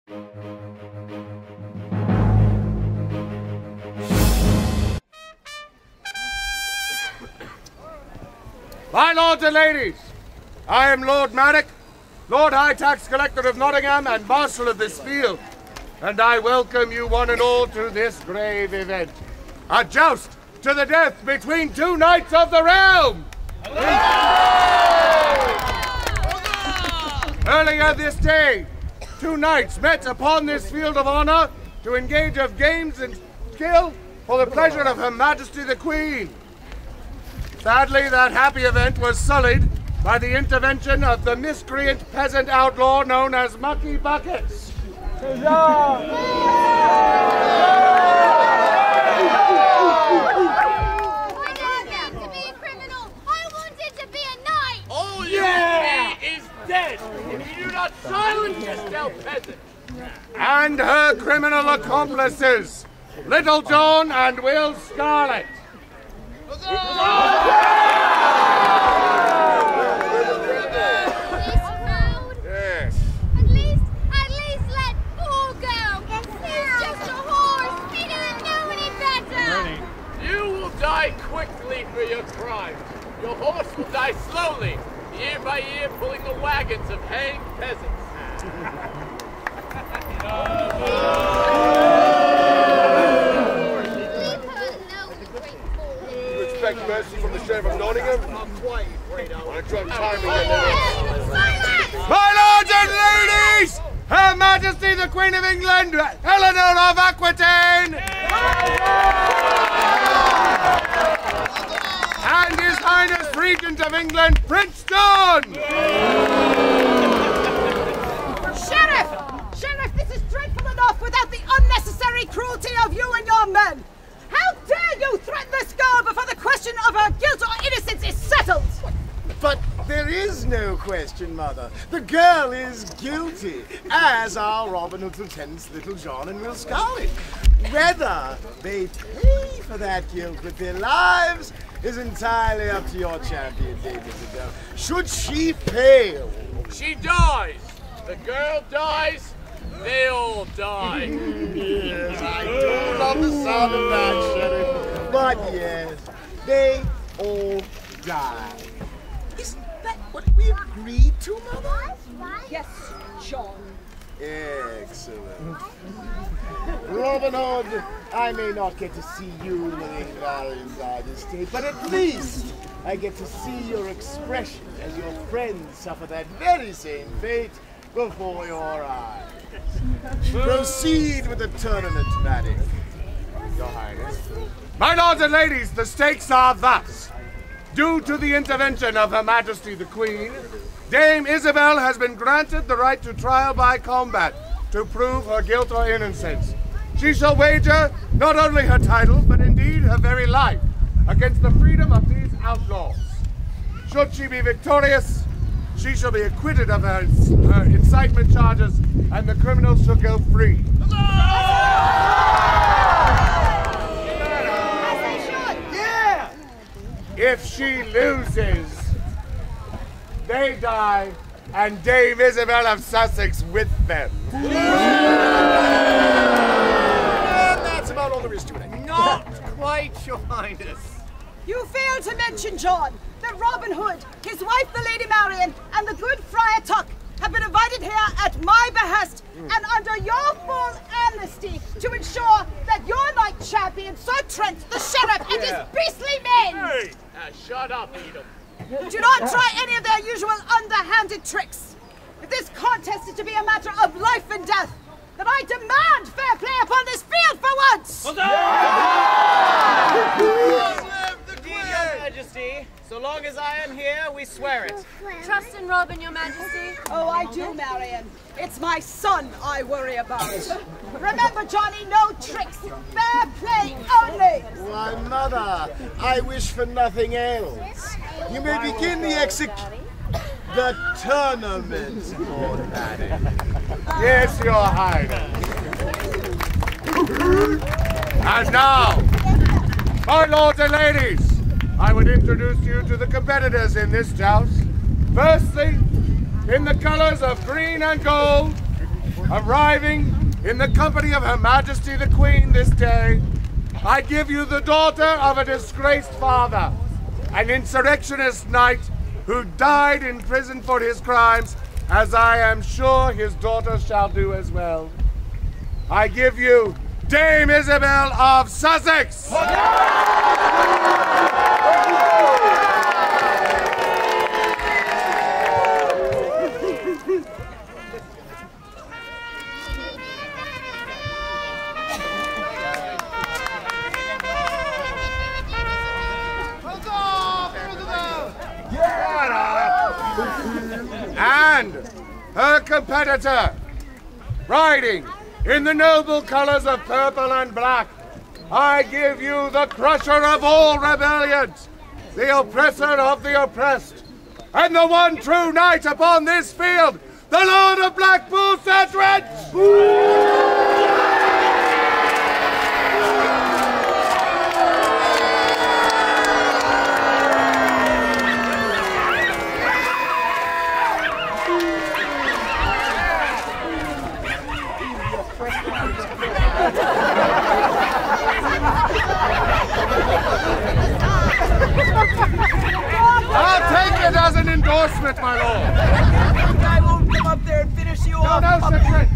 My lords and ladies, I am Lord Maddock, Lord High Tax Collector of Nottingham and Marshal of this field, and I welcome you one and all to this grave event. A joust to the death between two knights of the realm! Earlier this day, two knights met upon this field of honor to engage of games and skill for the pleasure of Her Majesty the Queen. Sadly, that happy event was sullied by the intervention of the miscreant peasant outlaw known as Mucky Buckets. I didn't mean to be a criminal. I wanted to be a knight. Oh, yeah! He is dead. If you do not silence yourself, peasant. And her criminal accomplices, Little John and Will Scarlet. Yes. At least let Paul go. He's just a horse. He didn't know any better. You will die quickly for your crimes. Your horse will die slowly, year by year, pulling the wagons of hanged peasants. Expect mercy from the Sheriff of Nottingham? Not quite, Fredo. I tried timing it. My lords and ladies, Her Majesty the Queen of England, Eleanor of Aquitaine, and His Highness Regent of England, Prince John. Sheriff, this is dreadful enough without the unnecessary cruelty of you and your men. How dare you threaten this girl before the question of her guilt or innocence is settled? But there is no question, Mother. The girl is guilty, as are Robin of Lieutenants Little John and Will Scarlet. Whether they pay for that guilt with their lives is entirely up to your champion, Dynamedion. Should she fail... She dies. The girl dies. They all die. Yes, I do love the sound of that, Sheriff. But yes, they all die. Isn't that what we agreed to, Mother? Yes, John. Excellent. Robin Hood, I may not get to see you in a very guarded state, but at least I get to see your expression as your friends suffer that very same fate before your eyes. Proceed with the tournament, Maddock, Your Highness. My lords and ladies, the stakes are thus. Due to the intervention of Her Majesty the Queen, Dame Isabel has been granted the right to trial by combat to prove her guilt or innocence. She shall wager not only her title, but indeed her very life against the freedom of these outlaws. Should she be victorious, she shall be acquitted of her incitement charges, and the criminals shall go free. As they should. Yeah! If she loses, they die, and Dame Isabel of Sussex with them. And that's about all there is to it. Not quite, Your Highness. You fail to mention, John, that Robin Hood, his wife the Lady Marian, and the good Friar Tuck have been invited here at my behest and under your full amnesty to ensure that your knight champion, Sir Trent, the Sheriff, and his beastly men Hey! Shut up, Edom. do not try any of their usual underhanded tricks. If this contest is to be a matter of life and death, then I demand fair play upon this field for once! Your Majesty, so long as I am here, we swear it. Trust in Robin, Your Majesty. Oh, I do, Marian. It's my son I worry about. Remember, Johnny, no tricks. Fair play only. Why, Mother, I wish for nothing else. You may begin the tournament, Lord Maddock. Yes, Your Highness. And now, my lords and ladies, I would introduce you to the competitors in this joust. Firstly, in the colors of green and gold, arriving in the company of Her Majesty the Queen this day, I give you the daughter of a disgraced father, an insurrectionist knight who died in prison for his crimes, as I am sure his daughter shall do as well. I give you Dame Isabel of Sussex! And her competitor, riding in the noble colors of purple and black, I give you the crusher of all rebellions, the oppressor of the oppressed, and the one true knight upon this field, the Lord of Blackpool, Sir Trent! I'll take it as an endorsement, my lord. I won't come up there and finish you off. No, Sir Trent.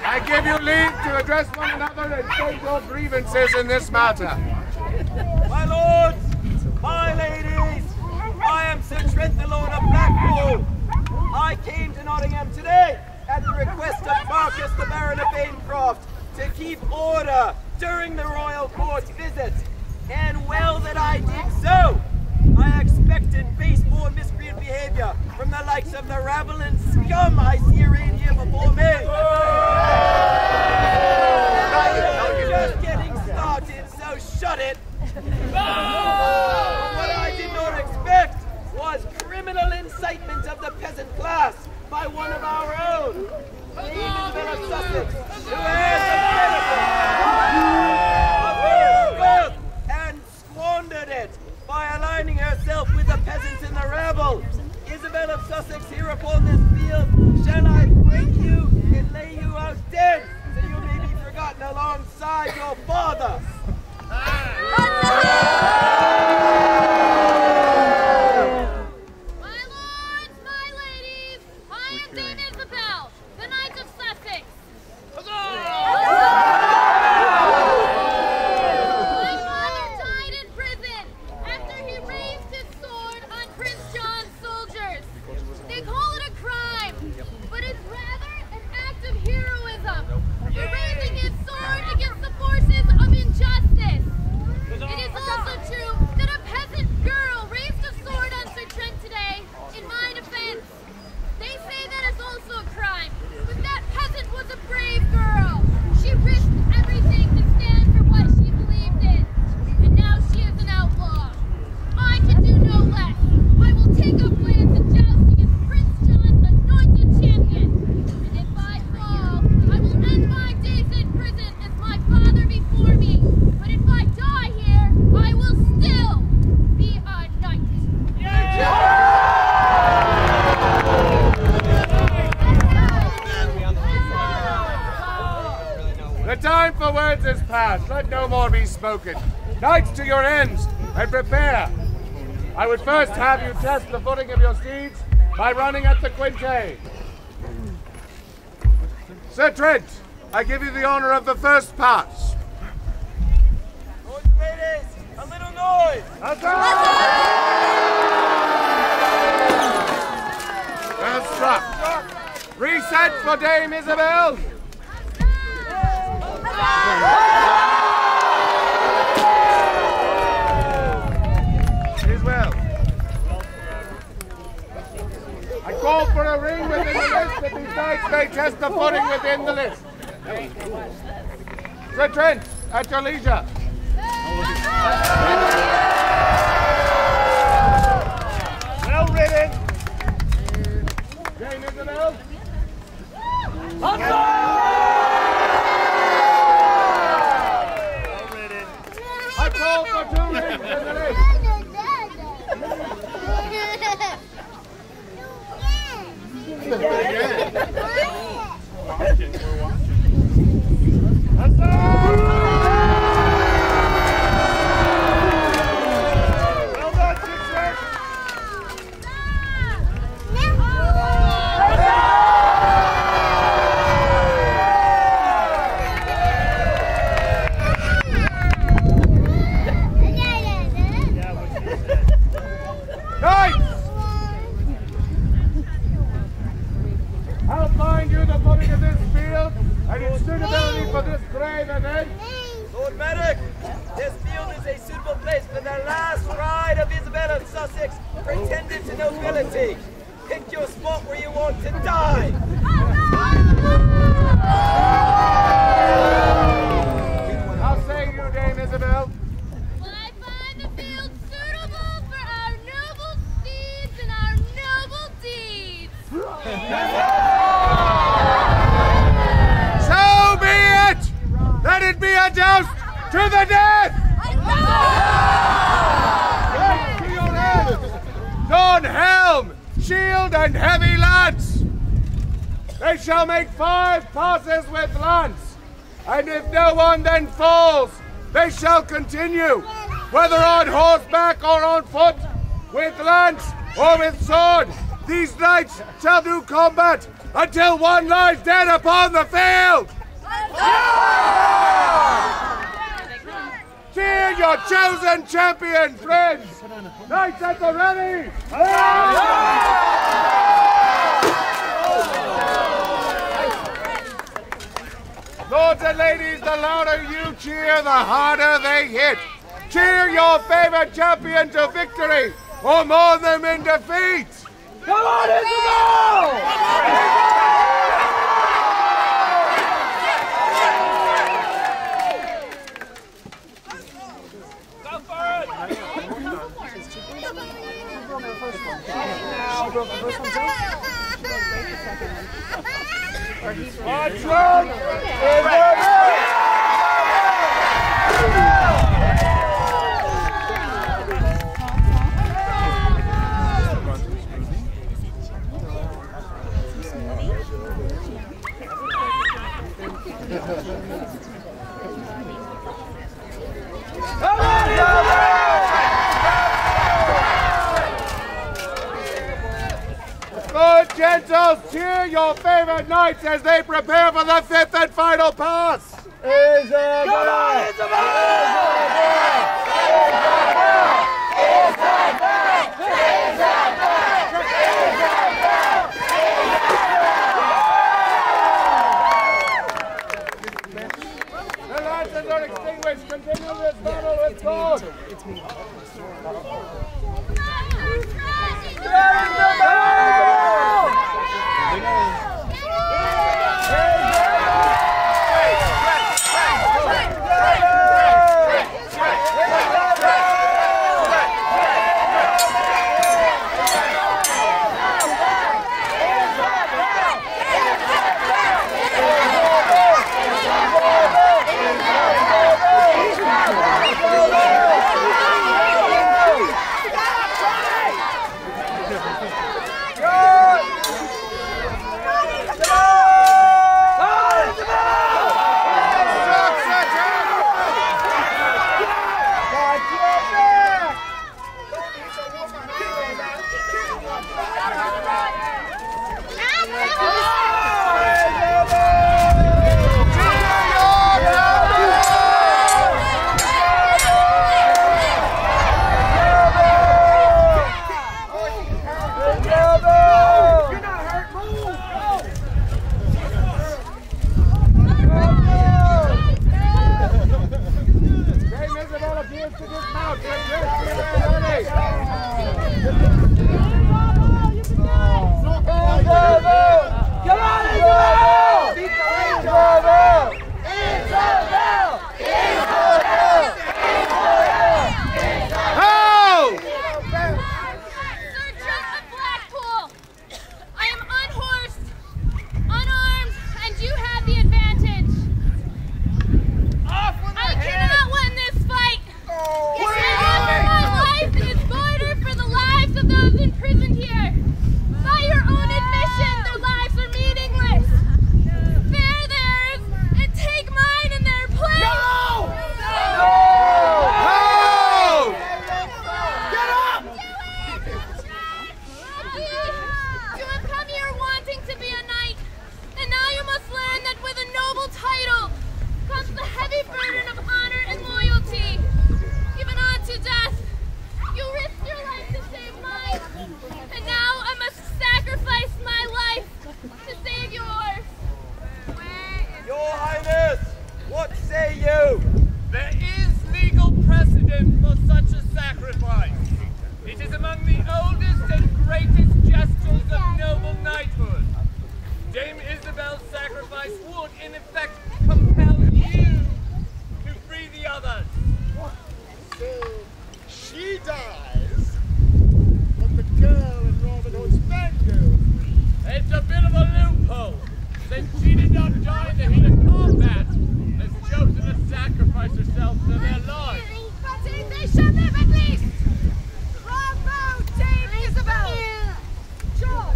I give you leave to address one another and state your grievances in this matter. My lords, my ladies, I am Sir Trent, the Lord of Blackpool. I came to Nottingham today at the request of Marcus, the Baron of Bancroft, to keep order during the royal court's visit. And well that I did so. I expected base-born miscreant behavior from the likes of the rabble and scum I see arrayed here before me. I'm just getting started, so shut it. What I did not expect was criminal incitement of the peasant class by one of our own, Dame Isabel of Sussex, who has the benefit of birth and squandered it by aligning herself with the peasants and the rabble. Isabel of Sussex, here upon this field, shall I break you and lay you out dead, so you may be forgotten alongside your father. My lords, my ladies, I am Dame Isabel, the Knight of Sussex. My father died in prison after he raised his sword on Prince John's soldiers. They call it a crime, but it's rather an act of heroism for raising his sword against the forces of injustice. It is also true that a peasant girl raised a sword on Sir Trent today in my defense. They say that is also a crime, but that peasant was a brave girl. She risked everything to stand for what she believed in, and now she is an outlaw. I can do no less. I will take up lance and jousting as Prince John's anointed champion. And if I fall, I will end my days in prison as my father before me. But if I die here, I will still be a knight. The time for words is past. Let no more be spoken. Knights, to your ends, and prepare. I would first have you test the footing of your steeds by running at the quinte. Sir Trent, I give you the honor of the first pass. Lords and ladies, a little noise. Well struck. Reset for Dame Isabel. Is well. I call for a ring within the list that these knights may test the footing within the list. Sir Trent, at your leisure. Well ridden. Isabel? I call for 2 rings in the race. I'll find you the footing of this field and its suitability for this grave event. Lord Medic, this field is a suitable place for the last ride of Isabella of Sussex, pretended to nobility. Pick your spot where you want to die. How say you, Dame Isabel? Well, I find the field suitable for our noble steeds and our noble deeds. So be it! Let it be a joust to the death! Right to your head! Don helm, shield, and heavy lance! They shall make 5 passes with lance, and if no one then falls, they shall continue, whether on horseback or on foot, with lance or with sword. These knights shall do combat until one lies dead upon the field! Cheer your chosen champion, friends! Knights at the ready! Lords and ladies, the louder you cheer, the harder they hit. Cheer your favorite champion to victory, or mourn them in defeat! Come on, Isabel! Go for it! Good gentles, cheer your favorite knights as they prepare for the 5th and final pass! Isabel! Come on, Isabel! The lances are extinguished. Continue this battle with God. sacrifice would, in effect, compel you to free the others. So, she dies, but the girl in Robin Hood's banjo. It's a bit of a loophole. Since she did not die in the heat of combat, has chosen to sacrifice herself to their lord. But they shall live at least! Bravo, Dame Isabel! John!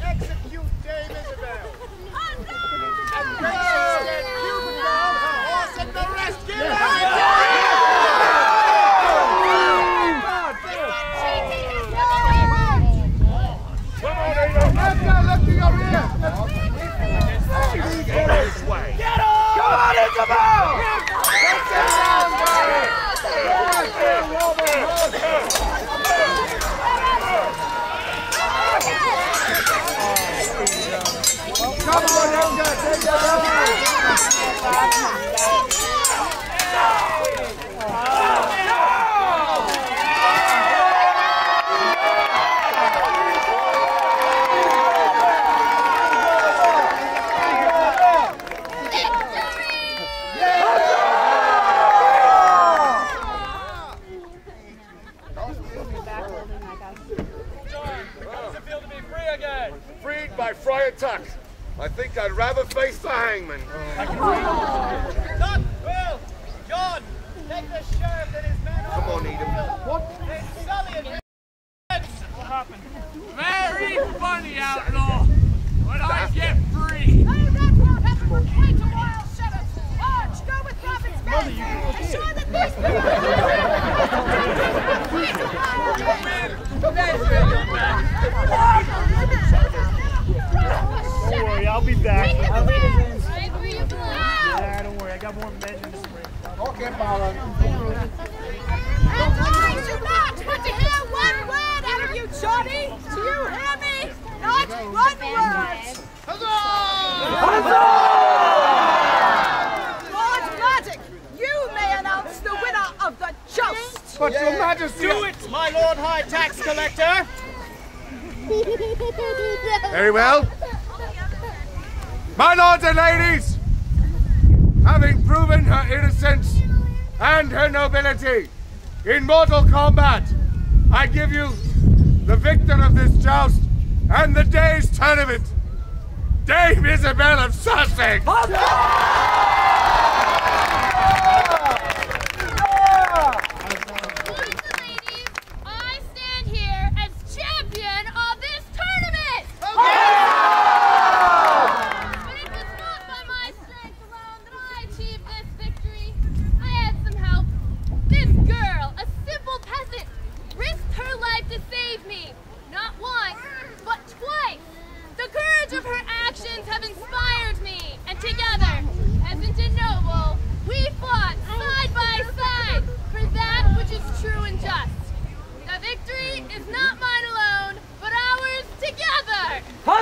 Execute Dame Isabel! On And guard! make sure that Cupid down her horse and the rest get Come on, Ada! Look to your rear! Get this way. Get on! Come on, Isabel! Come on, Edgar! Take your Freed by Friar Tuck. I think I'd rather face the hangman. Tuck, Will, John, take the sheriff and his men. Come on, Edom. They sully and what happened? Very funny, outlaw. When I get free. Oh, that won't happen for quite a while, Sheriff! Arch, go with Robin's men! Ensure that these Don't worry, I'll be back. Right where you belong. Yeah, don't worry, I got more men in the spring. Okay, Marlon. And I do not want to hear one word out of you, Johnny! Do you hear me? Not one word! Lord Magic, you may announce the winner of the Joust! But your majesty... Do it, my lord high tax collector! Very well. My lords and ladies, having proven her innocence and her nobility in mortal combat, I give you the victor of this joust and the day's tournament, Dame Isabel of Sussex. Lords and ladies, I stand here as champion of this tournament! But it was not by my strength alone that I achieved this victory. I had some help. This girl, a simple peasant, risked her life to save me. Not once, but twice. The courage of her actions have inspired me, and together, peasant and noble, we fought side by side for that which is true and just. The victory is not mine alone, but ours together. Your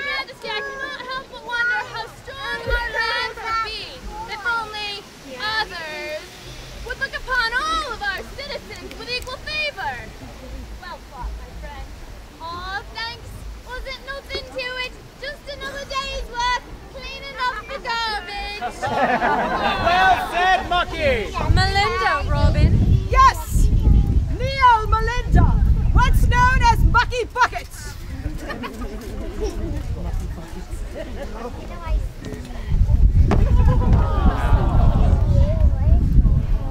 Majesty, I cannot help but wonder how strong our lands would be if only others would look upon all of our citizens with equal favor. Well fought, my friend. Aw, thanks. Wasn't nothing to it. Just another day's work cleaning up the garbage. Well said, Mucky! Melinda, Robin. Yes! Neo Melinda, once known as Mucky Buckets!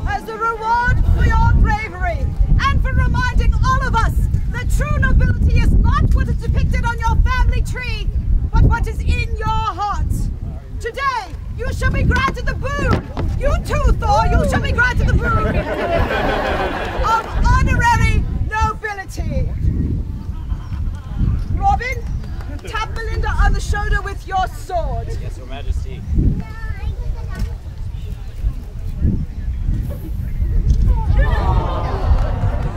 As a reward for your bravery and for reminding all of us that true nobility is not what is depicted on your family tree, but what is in your heart. Today, you shall be granted the boon. You too, Thor, you shall be granted the boon of honorary nobility. Robin, tap Melinda on the shoulder with your sword. Yes, Your Majesty.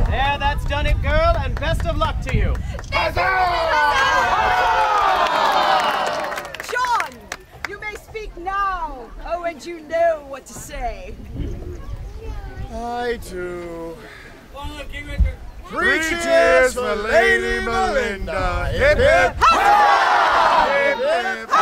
There, that's done it, girl, and best of luck to you. John, you may speak now. Oh, and you know what to say. I too. Three cheers for Lady Melinda. Hip hip. Hip hip.